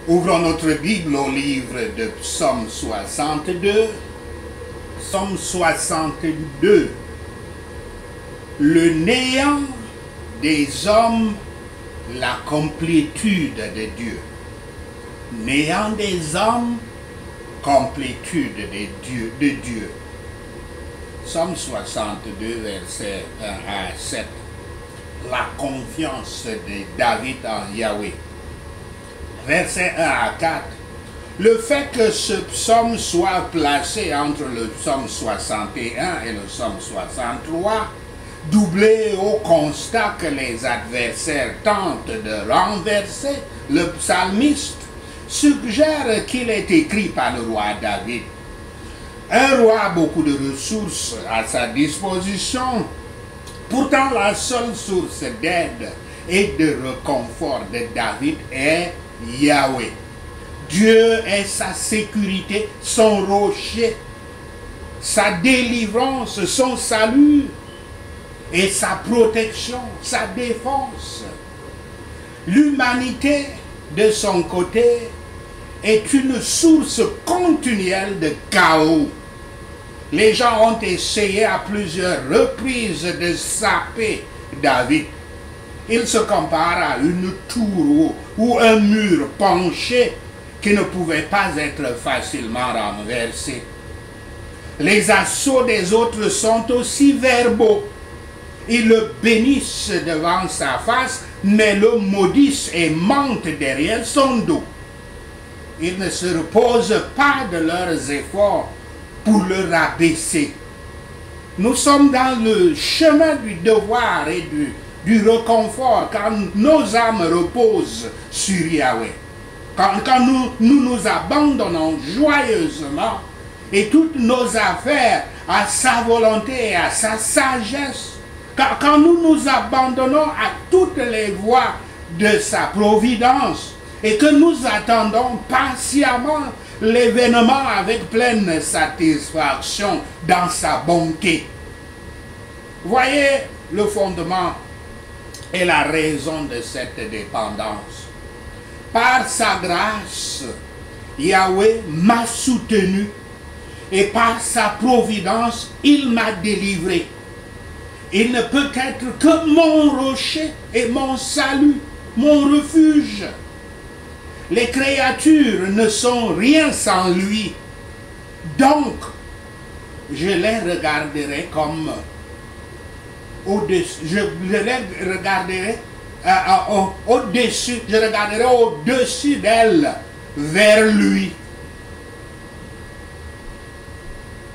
Ouvrons notre Bible au livre de Psaume 62. Psaume 62. Le néant des hommes, la complétude de Dieu. Néant des hommes, complétude de Dieu. Psaume 62, versets 1 à 7. La confiance de David en Yahweh. Versets 1 à 4. Le fait que ce psaume soit placé entre le psaume 61 et le psaume 63, doublé au constat que les adversaires tentent de renverser le psalmiste, suggère qu'il est écrit par le roi David. Un roi a beaucoup de ressources à sa disposition. Pourtant, la seule source d'aide et de réconfort de David est Yahweh. Dieu est sa sécurité, son rocher, sa délivrance, son salut et sa protection, sa défense. L'humanité, de son côté, est une source continuelle de chaos. Les gens ont essayé à plusieurs reprises de saper David. Il se compare à une tour ou un mur penché qui ne pouvait pas être facilement renversé. Les assauts des autres sont aussi verbaux. Ils le bénissent devant sa face, mais le maudissent et mentent derrière son dos. Ils ne se reposent pas de leurs efforts pour le rabaisser. Nous sommes dans le chemin du devoir et du réconfort quand nos âmes reposent sur Yahweh. Quand nous abandonnons joyeusement et toutes nos affaires à sa volonté et à sa sagesse, quand nous nous abandonnons à toutes les voies de sa providence et que nous attendons patiemment l'événement avec pleine satisfaction dans sa bonté. Voyez le fondement et la raison de cette dépendance. Par sa grâce, Yahweh m'a soutenu et par sa providence, il m'a délivré. Il ne peut être que mon rocher et mon salut, mon refuge. Les créatures ne sont rien sans lui. Donc, je les regarderai comme au-dessus. Je les regarderai au-dessus. Je regarderai au-dessus d'elle, vers lui.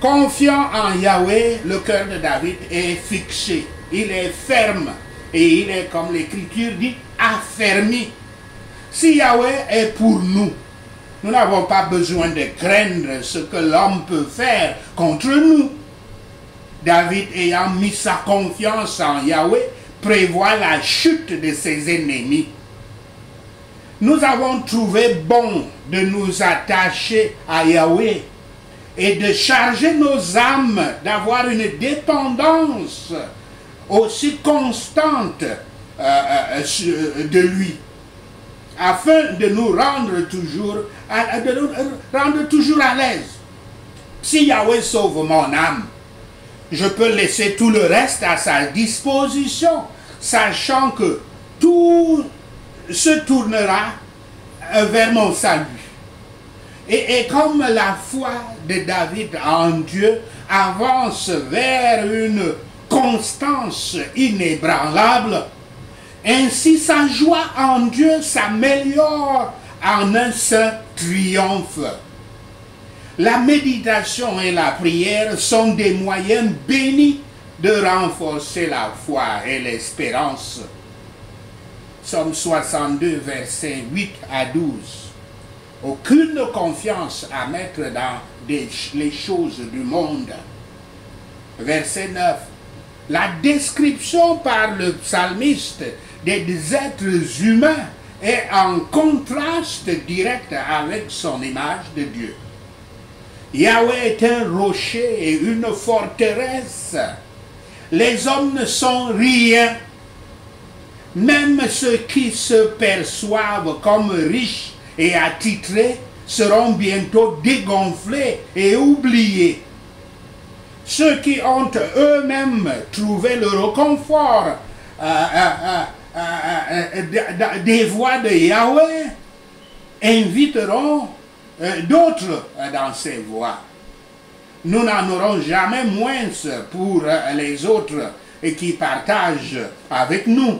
Confiant en Yahweh, le cœur de David est fixé. Il est ferme. Et il est, comme l'Écriture dit, affermi. Si Yahweh est pour nous, nous n'avons pas besoin de craindre ce que l'homme peut faire contre nous. David, ayant mis sa confiance en Yahweh, prévoit la chute de ses ennemis. Nous avons trouvé bon de nous attacher à Yahweh et de charger nos âmes d'avoir une dépendance aussi constante de lui, afin de nous rendre toujours à l'aise. Si Yahweh sauve mon âme, je peux laisser tout le reste à sa disposition, sachant que tout se tournera vers mon salut. Et comme la foi de David en Dieu avance vers une constance inébranlable, ainsi sa joie en Dieu s'améliore en un saint triomphe. La méditation et la prière sont des moyens bénis de renforcer la foi et l'espérance. Psaume 62, versets 8 à 12. Aucune confiance à mettre dans les choses du monde. Verset 9. La description par le psalmiste des êtres humains est en contraste direct avec son image de Dieu. Yahweh est un rocher et une forteresse. Les hommes ne sont rien. Même ceux qui se perçoivent comme riches et attitrés seront bientôt dégonflés et oubliés. Ceux qui ont eux-mêmes trouvé le réconfort des voies de Yahweh inviteront d'autres dans ces voies. Nous n'en aurons jamais moins pour les autres qui partagent avec nous.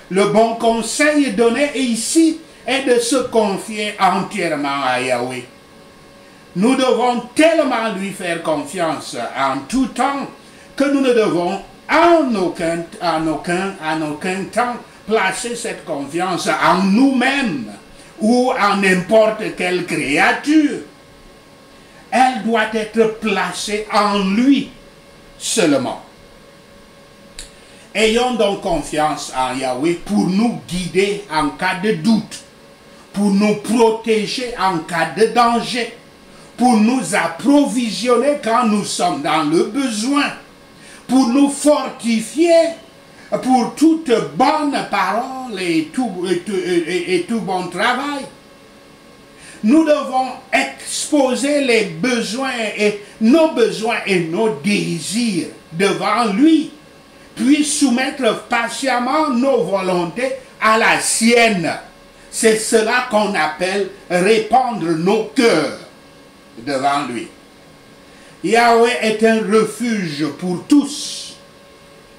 Le bon conseil donné ici est de se confier entièrement à Yahweh. Nous devons tellement lui faire confiance en tout temps que nous ne devons en aucun temps placer cette confiance en nous-mêmes ou en n'importe quelle créature. Elle doit être placée en lui seulement. Ayons donc confiance en Yahweh pour nous guider en cas de doute, pour nous protéger en cas de danger, pour nous approvisionner quand nous sommes dans le besoin, pour nous fortifier pour toute bonne parole et tout bon travail. Nous devons exposer les besoins et nos désirs devant lui, puis soumettre patiemment nos volontés à la sienne. C'est cela qu'on appelle répandre nos cœurs devant lui. Yahweh est un refuge pour tous,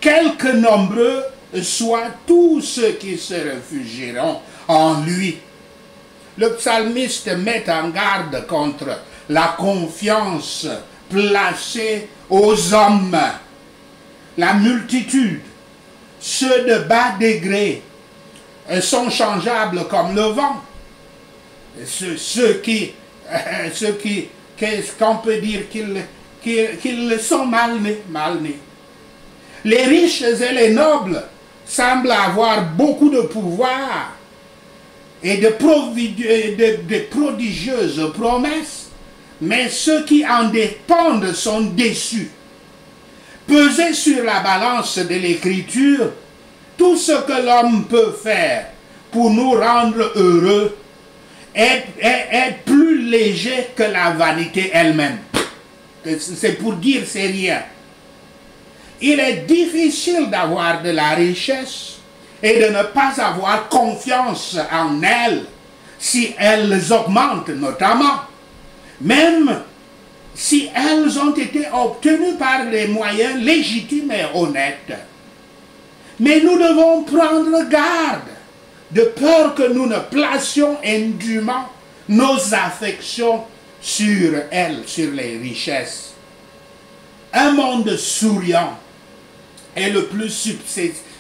quelque nombreux soient tous ceux qui se réfugieront en lui. Le psalmiste met en garde contre la confiance placée aux hommes, la multitude. Ceux de bas degré sont changeables comme le vent. Qu'est-ce qu'on peut dire qu'ils sont mal nés. Les riches et les nobles semblent avoir beaucoup de pouvoir et de prodigieuses promesses, mais ceux qui en dépendent sont déçus. Pesez sur la balance de l'Écriture tout ce que l'homme peut faire pour nous rendre heureux est plus léger que la vanité elle-même. C'est pour dire c'est rien. Il est difficile d'avoir de la richesse et de ne pas avoir confiance en elles si elles augmentent notamment, même si elles ont été obtenues par des moyens légitimes et honnêtes. Mais nous devons prendre garde, de peur que nous ne placions indûment nos affections sur elles, sur les richesses. Un monde souriant est le plus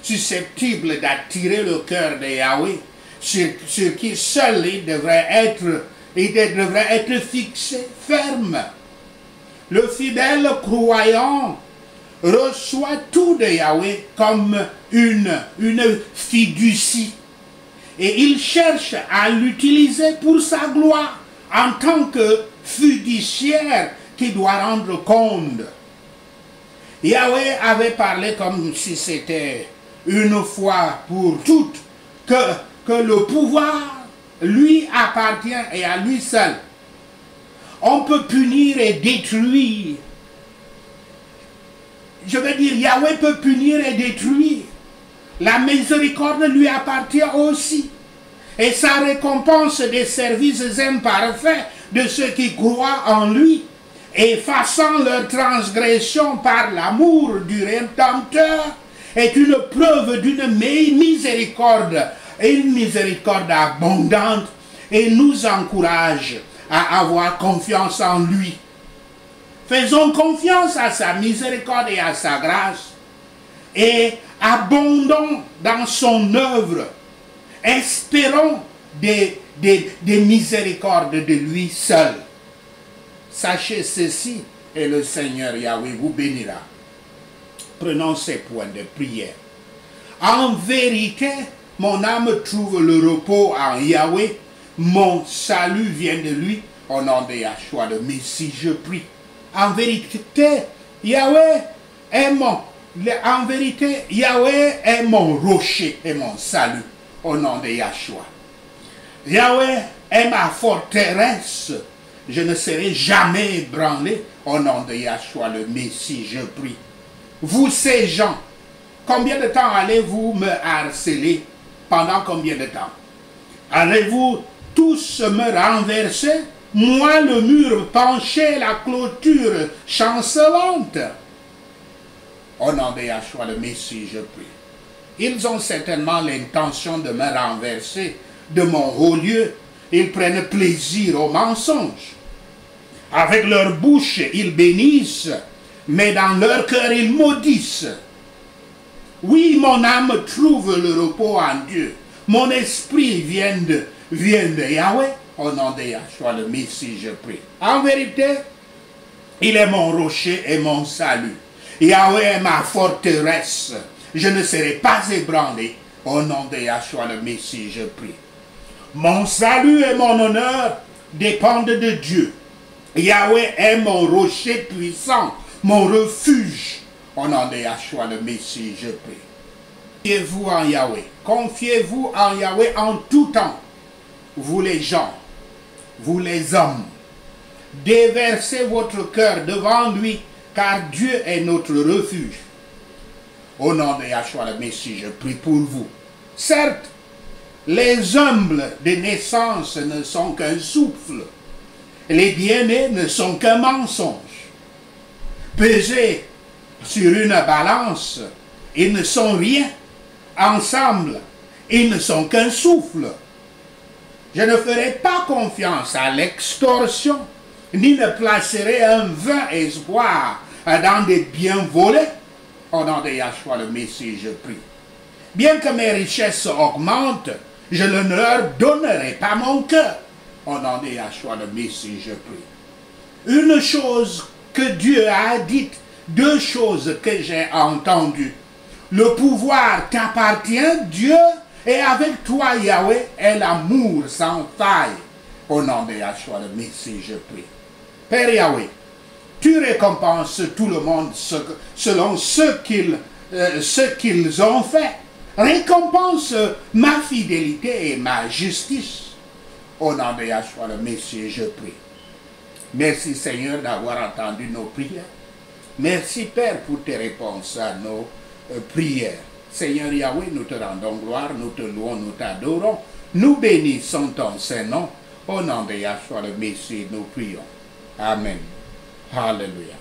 susceptible d'attirer le cœur de Yahweh, sur qui seul il devrait être fixé, ferme. Le fidèle croyant reçoit tout de Yahweh comme une fiducie, et il cherche à l'utiliser pour sa gloire en tant que fiduciaire qui doit rendre compte. Yahweh avait parlé comme si c'était une fois pour toutes que le pouvoir lui appartient et à lui seul. On peut punir et détruire. Je veux dire, Yahweh peut punir et détruire. La miséricorde lui appartient aussi. Et sa récompense des services imparfaits de ceux qui croient en lui, effaçant leur transgression par l'amour du Rédempteur, est une preuve d'une miséricorde, une miséricorde abondante, et nous encourage à avoir confiance en lui. Faisons confiance à sa miséricorde et à sa grâce, et abondons dans son œuvre. Espérons des miséricordes de lui seul. Sachez ceci, et le Seigneur Yahweh vous bénira. Prenons ces points de prière. En vérité, mon âme trouve le repos en Yahweh. Mon salut vient de lui. Au nom de Yahshua le Messie, je prie. En vérité, Yahweh est mon rocher et mon salut. Au nom de Yahshua. Yahweh est ma forteresse. Je ne serai jamais ébranlé. Au nom de Yahshua le Messie, je prie. Vous ces gens, combien de temps allez-vous me harceler? Pendant combien de temps? Allez-vous tous me renverser? Moi le mur penché, la clôture chancelante. Au nom de Yahshua le Messie, je prie. Ils ont certainement l'intention de me renverser de mon haut lieu. Ils prennent plaisir au mensonge. Avec leur bouche, ils bénissent, mais dans leur cœur, ils maudissent. Oui, mon âme trouve le repos en Dieu. Mon esprit vient de Yahweh. Au nom de Yahshua le Messie, je prie. En vérité, il est mon rocher et mon salut. Yahweh est ma forteresse. Je ne serai pas ébranlé. Au nom de Yahshua le Messie, je prie. Mon salut et mon honneur dépendent de Dieu. Yahweh est mon rocher puissant, mon refuge. Au nom de Yahshua le Messie, je prie. Confiez-vous en Yahweh. Confiez-vous en Yahweh en tout temps. Vous les gens, vous les hommes, déversez votre cœur devant lui, car Dieu est notre refuge. Au nom de Yahshua le Messie, je prie pour vous. Certes, les humbles de naissance ne sont qu'un souffle. Les bien-nés ne sont qu'un mensonge. Pesés sur une balance, ils ne sont rien. Ensemble, ils ne sont qu'un souffle. Je ne ferai pas confiance à l'extorsion, ni ne placerai un vain espoir dans des biens volés. Au nom de Yahshua le Messie, je prie. Bien que mes richesses augmentent, je ne leur donnerai pas mon cœur. Au nom de Yahshua le Messie, je prie. Une chose que Dieu a dite, deux choses que j'ai entendues. Le pouvoir t'appartient, Dieu, et avec toi, Yahweh, est l'amour sans faille. Au nom de Yahshua le Messie, je prie. Père Yahweh, tu récompenses tout le monde selon ce qu'ils ont fait. Récompense ma fidélité et ma justice. Au nom de Yahshua le Messie, je prie. Merci Seigneur d'avoir entendu nos prières. Merci Père pour tes réponses à nos prières. Seigneur Yahweh, nous te rendons gloire, nous te louons, nous t'adorons. Nous bénissons ton Saint-Nom. Au nom de Yahshua le Messie, nous prions. Amen. Alléluia.